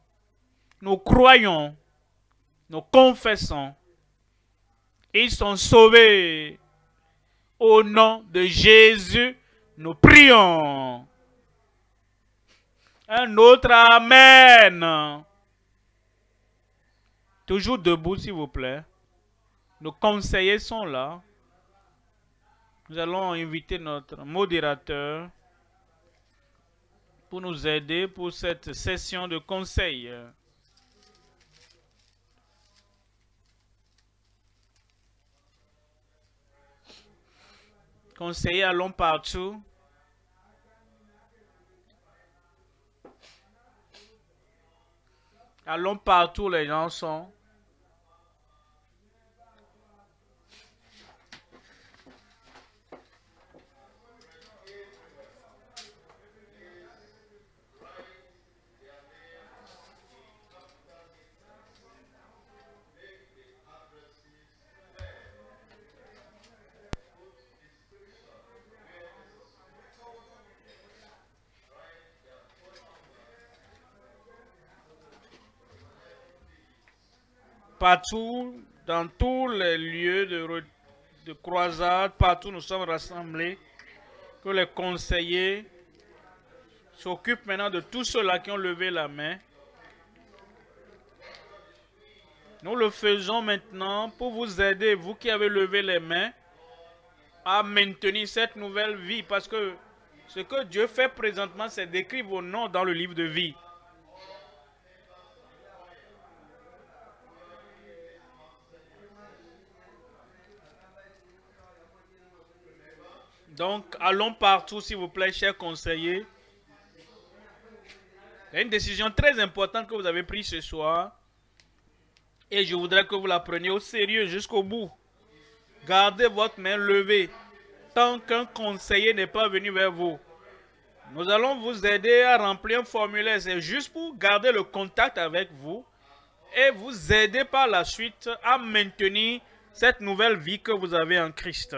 nous croyons, nous confessons. Ils sont sauvés. Au nom de Jésus, nous prions. Un autre Amen. Toujours debout, s'il vous plaît. Nos conseillers sont là. Nous allons inviter notre modérateur pour nous aider pour cette session de conseil. Conseillers, allons partout. Allons partout, les gens sont. Partout, dans tous les lieux de croisade, partout nous sommes rassemblés, que les conseillers s'occupent maintenant de tous ceux-là qui ont levé la main. Nous le faisons maintenant pour vous aider, vous qui avez levé les mains, à maintenir cette nouvelle vie, parce que ce que Dieu fait présentement, c'est d'écrire vos noms dans le livre de vie. Donc, allons partout, s'il vous plaît, chers conseillers. Il y a une décision très importante que vous avez prise ce soir. Et je voudrais que vous la preniez au sérieux jusqu'au bout. Gardez votre main levée tant qu'un conseiller n'est pas venu vers vous. Nous allons vous aider à remplir un formulaire. C'est juste pour garder le contact avec vous et vous aider par la suite à maintenir cette nouvelle vie que vous avez en Christ.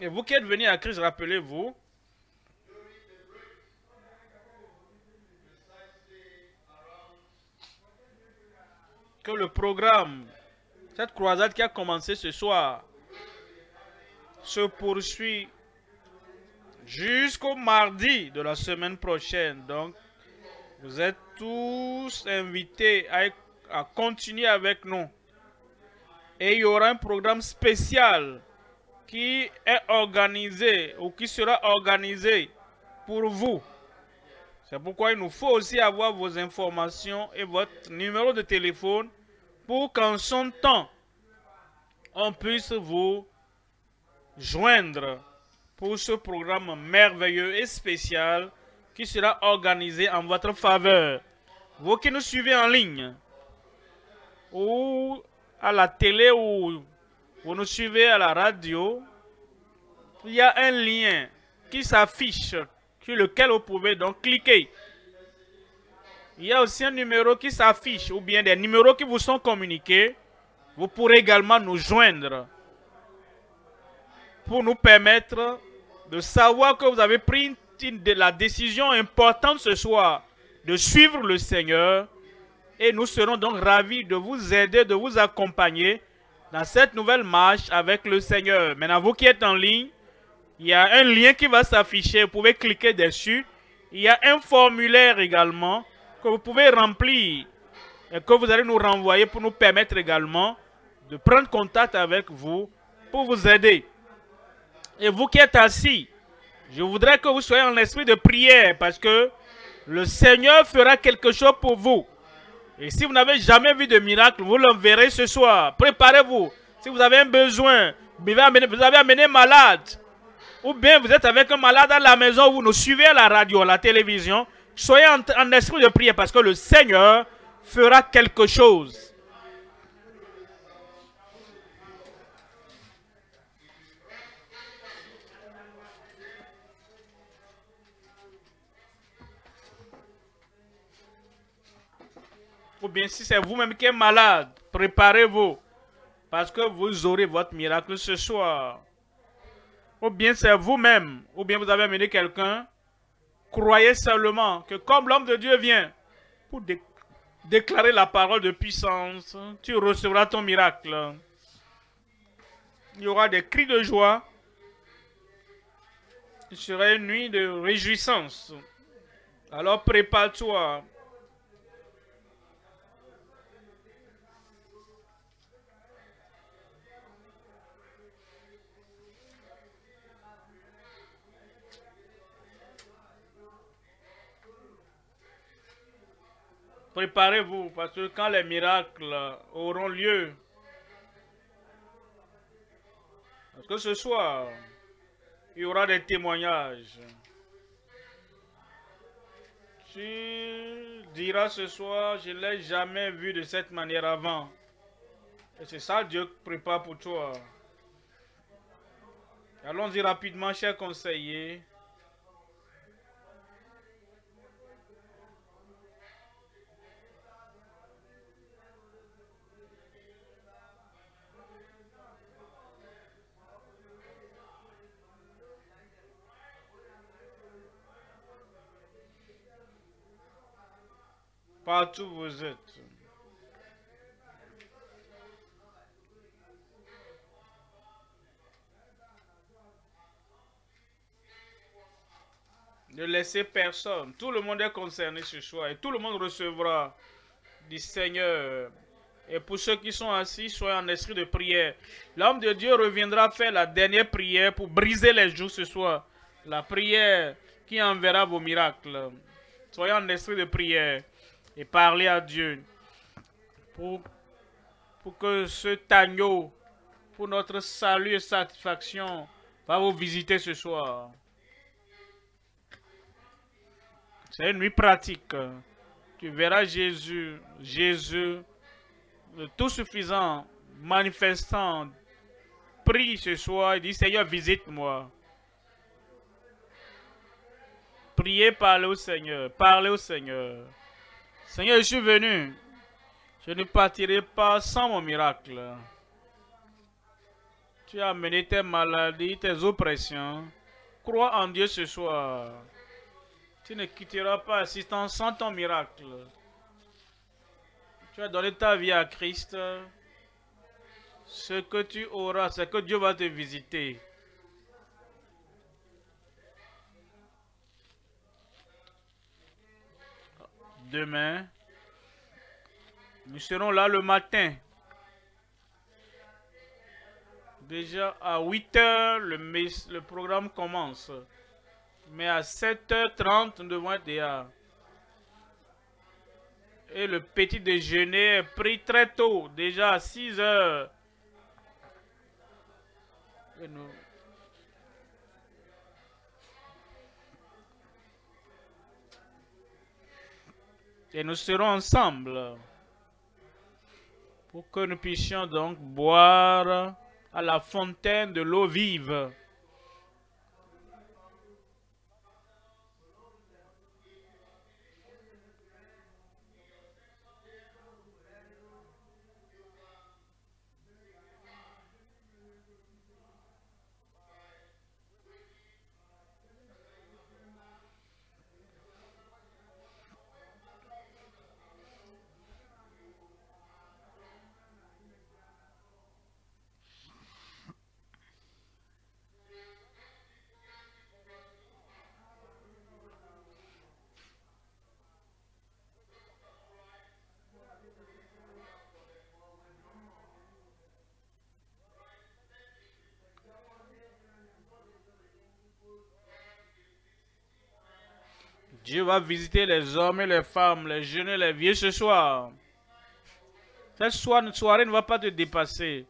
Et vous qui êtes venus à Christ, rappelez-vous que le programme, cette croisade qui a commencé ce soir, se poursuit jusqu'au mardi de la semaine prochaine. Donc, vous êtes tous invités à continuer avec nous. Et il y aura un programme spécial qui est organisé ou qui sera organisé pour vous. C'est pourquoi il nous faut aussi avoir vos informations et votre numéro de téléphone pour qu'en son temps, on puisse vous joindre pour ce programme merveilleux et spécial qui sera organisé en votre faveur. Vous qui nous suivez en ligne ou à la télé ou vous nous suivez à la radio, il y a un lien qui s'affiche sur lequel vous pouvez donc cliquer. Il y a aussi un numéro qui s'affiche ou bien des numéros qui vous sont communiqués. Vous pourrez également nous joindre pour nous permettre de savoir que vous avez pris la décision importante ce soir de suivre le Seigneur. Et nous serons donc ravis de vous aider, de vous accompagner dans cette nouvelle marche avec le Seigneur. Maintenant, vous qui êtes en ligne, il y a un lien qui va s'afficher. Vous pouvez cliquer dessus. Il y a un formulaire également que vous pouvez remplir et que vous allez nous renvoyer pour nous permettre également de prendre contact avec vous pour vous aider. Et vous qui êtes assis, je voudrais que vous soyez en esprit de prière parce que le Seigneur fera quelque chose pour vous. Et si vous n'avez jamais vu de miracle, vous le verrez ce soir. Préparez-vous. Si vous avez un besoin, vous avez amené malade, ou bien vous êtes avec un malade à la maison, vous nous suivez à la radio, à la télévision, soyez en esprit de prière parce que le Seigneur fera quelque chose. Ou bien si c'est vous-même qui êtes malade, préparez-vous. Parce que vous aurez votre miracle ce soir. Ou bien c'est vous-même. Ou bien vous avez amené quelqu'un. Croyez seulement que comme l'homme de Dieu vient pour déclarer la parole de puissance, tu recevras ton miracle. Il y aura des cris de joie. Ce sera une nuit de réjouissance. Alors prépare-toi. Préparez-vous parce que quand les miracles auront lieu, parce que ce soir, il y aura des témoignages. Tu diras ce soir, je ne l'ai jamais vu de cette manière avant. Et c'est ça Dieu prépare pour toi. Allons-y rapidement, chers conseillers. Partout où vous êtes. Ne laissez personne. Tout le monde est concerné ce soir et tout le monde recevra du Seigneur. Et pour ceux qui sont assis, soyez en esprit de prière. L'homme de Dieu reviendra faire la dernière prière pour briser les jours ce soir. La prière qui enverra vos miracles. Soyez en esprit de prière et parlez à Dieu pour que cet agneau, pour notre salut et satisfaction, va vous visiter ce soir. C'est une nuit pratique. Tu verras Jésus, le tout suffisant, manifestant, prie ce soir et dit Seigneur, visite-moi. Priez, parlez au Seigneur, parlez au Seigneur. Seigneur, je suis venu. Je ne partirai pas sans mon miracle. Tu as amené tes maladies, tes oppressions. Crois en Dieu ce soir. Tu ne quitteras pas assistance sans ton miracle. Tu as donné ta vie à Christ. Ce que tu auras, c'est que Dieu va te visiter. Demain, nous serons là le matin. Déjà à 8 h, le programme commence. Mais à 7h30, nous devons être déjà. Et le petit déjeuner est pris très tôt, déjà à 6 h. Et nous serons ensemble pour que nous puissions donc boire à la fontaine de l'eau vive. Dieu va visiter les hommes et les femmes, les jeunes et les vieux ce soir. Cette soirée ne va pas te dépasser.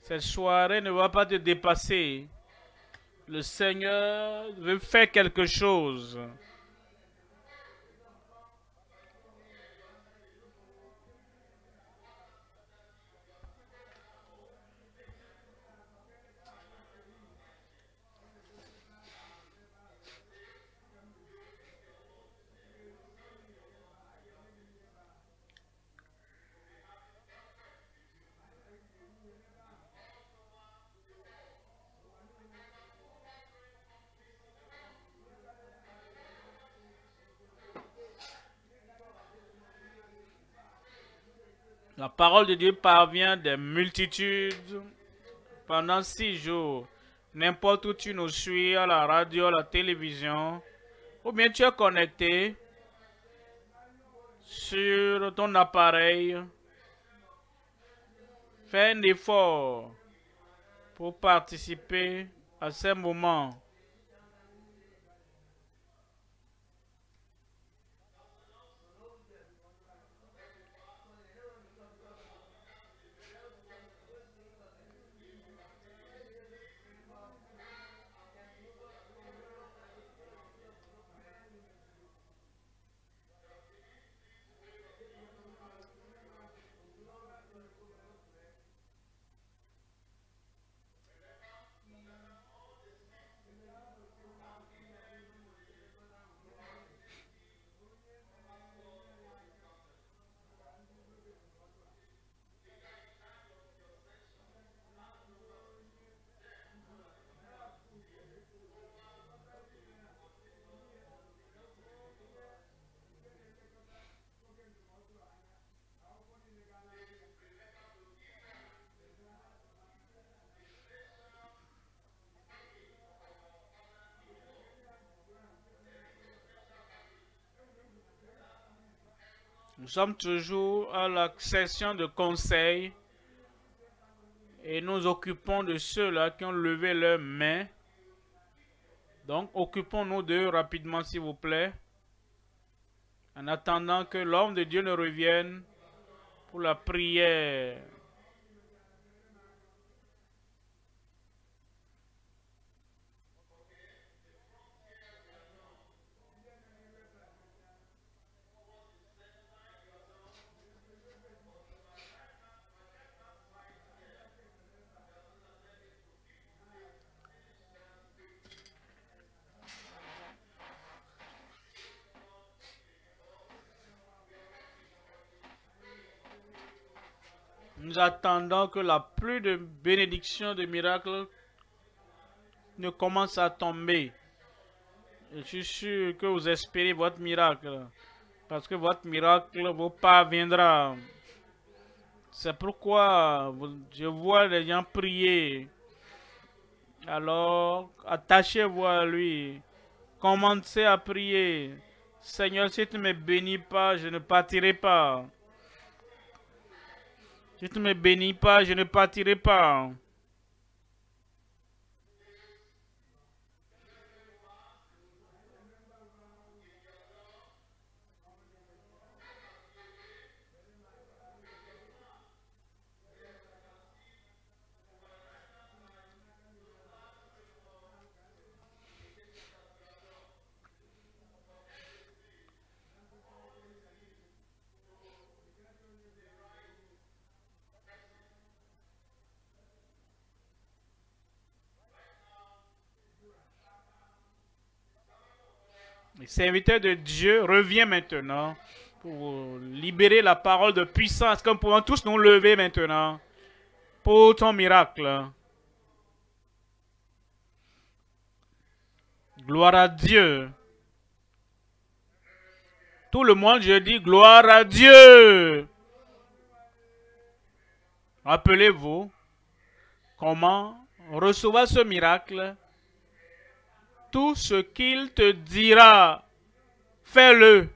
Cette soirée ne va pas te dépasser. Le Seigneur veut faire quelque chose. La parole de Dieu parvient des multitudes pendant 6 jours. N'importe où tu nous suis, à la radio, à la télévision, ou bien tu es connecté sur ton appareil. Fais un effort pour participer à ces moments. Nous sommes toujours à la session de conseil et nous occupons de ceux-là qui ont levé leurs mains. Donc, occupons-nous d'eux rapidement, s'il vous plaît, en attendant que l'homme de Dieu ne revienne pour la prière. Nous attendons que la pluie de bénédictions, de miracles ne commence à tomber. Je suis sûr que vous espérez votre miracle, parce que votre miracle vous parviendra. C'est pourquoi je vois les gens prier. Alors, attachez-vous à lui. Commencez à prier. Seigneur, si tu ne me bénis pas, je ne partirai pas. Si tu ne me bénis pas, je ne partirai pas. Le serviteur de Dieu revient maintenant pour libérer la parole de puissance, comme pouvons tous nous lever maintenant pour ton miracle. Gloire à Dieu. Tout le monde, je dis gloire à Dieu. Rappelez-vous comment recevoir ce miracle. Tout ce qu'il te dira, fais-le.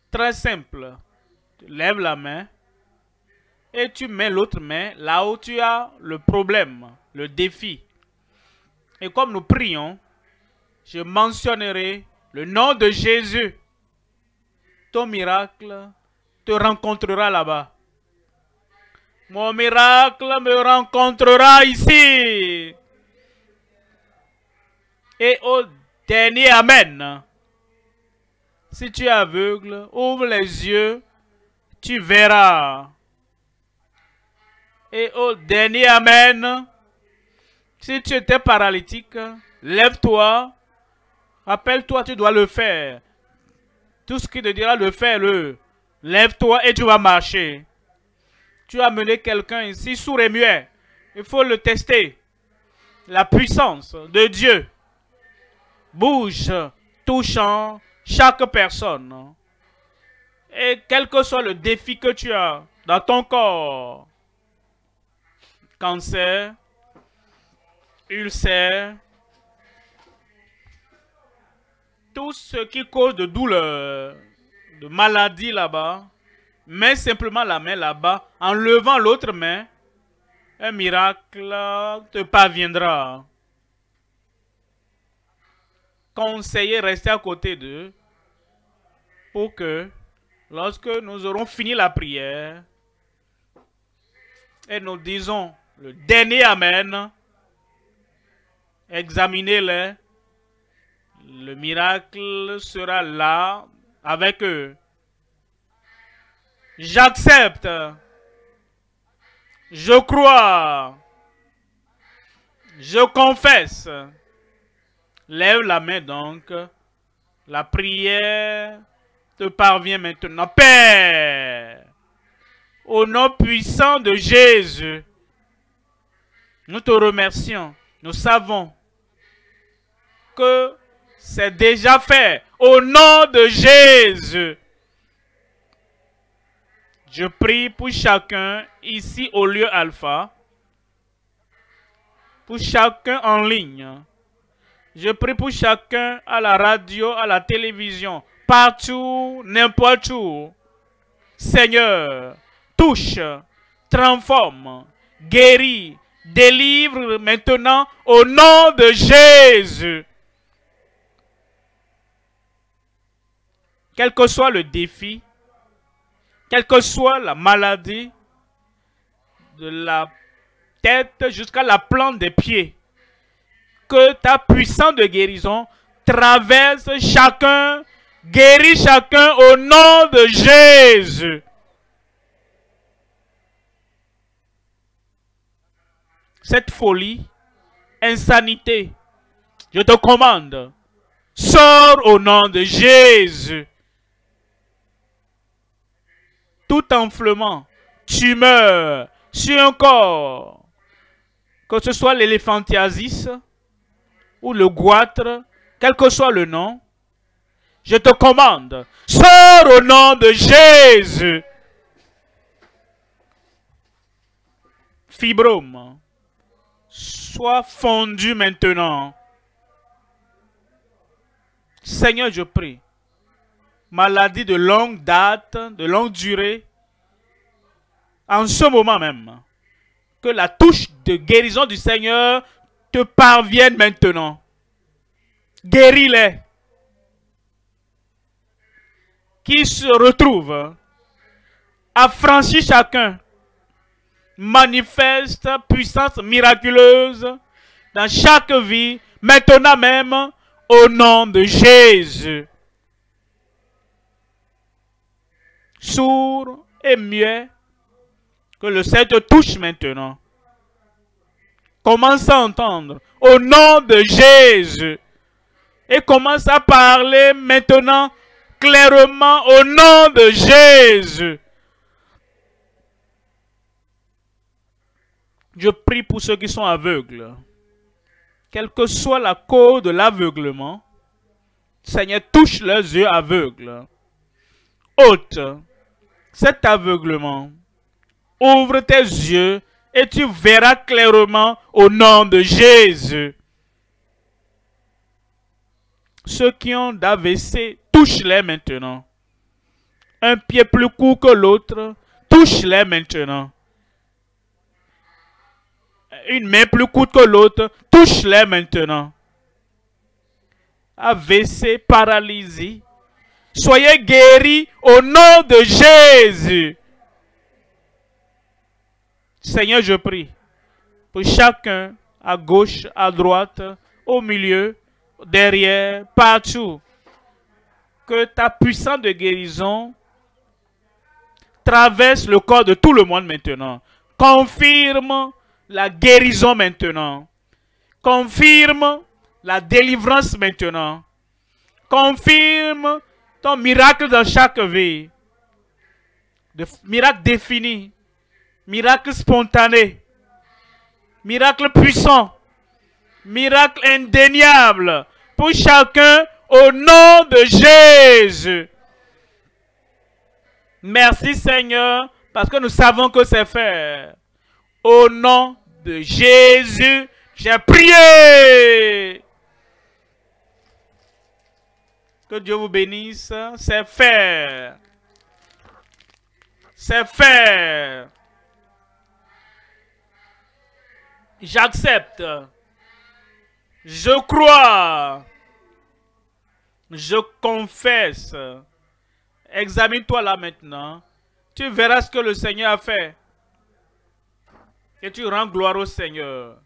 Très simple. Tu lèves la main et tu mets l'autre main là où tu as le problème, le défi. Et comme nous prions, je mentionnerai le nom de Jésus. Ton miracle te rencontrera là-bas. Mon miracle me rencontrera ici. Et au dernier Amen. Si tu es aveugle, ouvre les yeux, tu verras. Et au dernier Amen. Si tu étais paralytique, lève-toi. Rappelle-toi, tu dois le faire. Tout ce qui te dira de faire, le. Lève-toi et tu vas marcher. Tu as amené quelqu'un ici, sourd et muet. Il faut le tester. La puissance de Dieu bouge, touchant chaque personne. Et quel que soit le défi que tu as, dans ton corps. Cancer, ulcère, tout ce qui cause de douleur, de maladie là-bas, mets simplement la main là-bas, en levant l'autre main, un miracle te parviendra. Conseillez, restez à côté d'eux pour que, lorsque nous aurons fini la prière, et nous disons le dernier Amen, examinez-les, le miracle sera là avec eux. J'accepte. Je crois. Je confesse. Lève la main donc. La prière te parvient maintenant. Père, au nom puissant de Jésus, nous te remercions. Nous savons que c'est déjà fait. Au nom de Jésus. Je prie pour chacun ici au lieu Alpha, pour chacun en ligne. Je prie pour chacun à la radio, à la télévision, partout, n'importe où. Seigneur, touche, transforme, guéris, délivre maintenant au nom de Jésus. Quel que soit le défi, quelle que soit la maladie, de la tête jusqu'à la plante des pieds, que ta puissance de guérison traverse chacun, guérit chacun au nom de Jésus. Cette folie, insanité, je te commande, sors au nom de Jésus. Tout enflement, tumeur sur un corps, que ce soit l'éléphantiasis ou le goitre, quel que soit le nom, je te commande, sors au nom de Jésus. Fibrome, sois fondu maintenant. Seigneur, je prie. Maladie de longue date, de longue durée, en ce moment même, que la touche de guérison du Seigneur te parvienne maintenant. Guéris-les. Qui se retrouvent, affranchis chacun, manifeste puissance miraculeuse dans chaque vie, maintenant même, au nom de Jésus. Sourd et muet, que le Seigneur te touche maintenant. Commence à entendre au nom de Jésus et commence à parler maintenant clairement au nom de Jésus. Je prie pour ceux qui sont aveugles. Quelle que soit la cause de l'aveuglement, Seigneur, touche leurs yeux aveugles. Ôte cet aveuglement. Ouvre tes yeux et tu verras clairement au nom de Jésus. Ceux qui ont d'AVC, touche-les maintenant. Un pied plus court que l'autre, touche-les maintenant. Une main plus courte que l'autre, touche-les maintenant. AVC, paralysie. Soyez guéris au nom de Jésus. Seigneur, je prie pour chacun, à gauche, à droite, au milieu, derrière, partout, que ta puissance de guérison traverse le corps de tout le monde maintenant. Confirme la guérison maintenant. Confirme la délivrance maintenant. Confirme ton miracle dans chaque vie. Miracle défini. Miracle spontané. Miracle puissant. Miracle indéniable. Pour chacun au nom de Jésus. Merci Seigneur Parce que nous savons que c'est fait. Au nom de Jésus, j'ai prié. Que Dieu vous bénisse. C'est fait. C'est fait. J'accepte. Je crois. Je confesse. Examine-toi là maintenant. Tu verras ce que le Seigneur a fait. Et tu rends gloire au Seigneur.